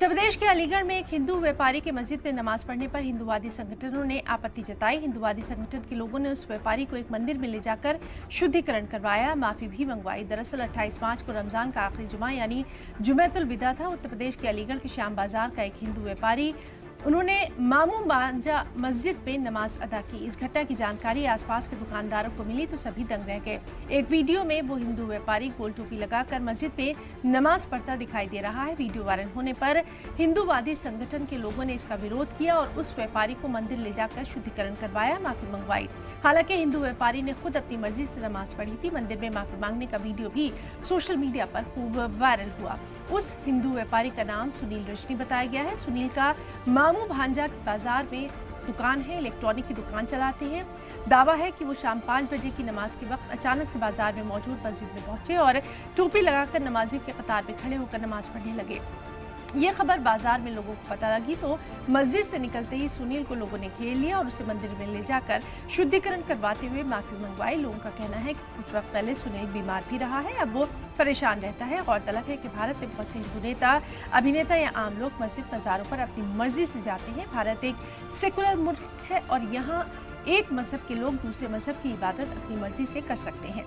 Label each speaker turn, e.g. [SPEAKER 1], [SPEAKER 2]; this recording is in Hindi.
[SPEAKER 1] उत्तर प्रदेश के अलीगढ़ में एक हिंदू व्यापारी के मस्जिद में नमाज पढ़ने पर हिंदुवादी संगठनों ने आपत्ति जताई। हिंदुवादी संगठन के लोगों ने उस व्यापारी को एक मंदिर में ले जाकर शुद्धिकरण करवाया, माफी भी मंगवाई। दरअसल 28 मार्च को रमजान का आखिरी जुमा यानी जुमेतुल विदा था। उत्तर प्रदेश के अलीगढ़ के श्याम बाजार का एक हिंदू व्यापारी उन्होंने मामू बांजा मस्जिद में नमाज अदा की। इस घटना की जानकारी आसपास के दुकानदारों को मिली तो सभी दंग रह गए। एक वीडियो में वो हिंदू व्यापारी गोल टोपी लगाकर मस्जिद में नमाज पढ़ता दिखाई दे रहा है। वीडियो वायरल होने पर हिंदूवादी संगठन के लोगों ने इसका विरोध किया और उस व्यापारी को मंदिर ले जाकर शुद्धिकरण करवाया, माफी मंगवाई। हालांकि हिंदू व्यापारी ने खुद अपनी मर्जी से नमाज पढ़ी थी। मंदिर में माफी मांगने का वीडियो भी सोशल मीडिया पर खूब वायरल हुआ। उस हिंदू व्यापारी का नाम सुनील रोशनी बताया गया है। सुनील का मामू भांजा के बाजार में दुकान है, इलेक्ट्रॉनिक की दुकान चलाते हैं। दावा है कि वो शाम 5 बजे की नमाज के वक्त अचानक से बाजार में मौजूद मस्जिद में पहुंचे और टोपी लगाकर नमाजियों के कतार में खड़े होकर नमाज पढ़ने लगे। ये खबर बाजार में लोगों को पता लगी तो मस्जिद से निकलते ही सुनील को लोगों ने घेर लिया और उसे मंदिर में ले जाकर शुद्धिकरण करवाते हुए माफी मंगवाई। लोगों का कहना है कि कुछ वक्त पहले सुनील बीमार भी रहा है, अब वो परेशान रहता है। गौरतलब है कि भारत में बहुत से हिंदू नेता, अभिनेता या आम लोग मस्जिद मज़ारों पर अपनी मर्जी से जाते हैं। भारत एक सेकुलर मुल्क है और यहाँ एक मजहब के लोग दूसरे मजहब की इबादत अपनी मर्जी से कर सकते हैं।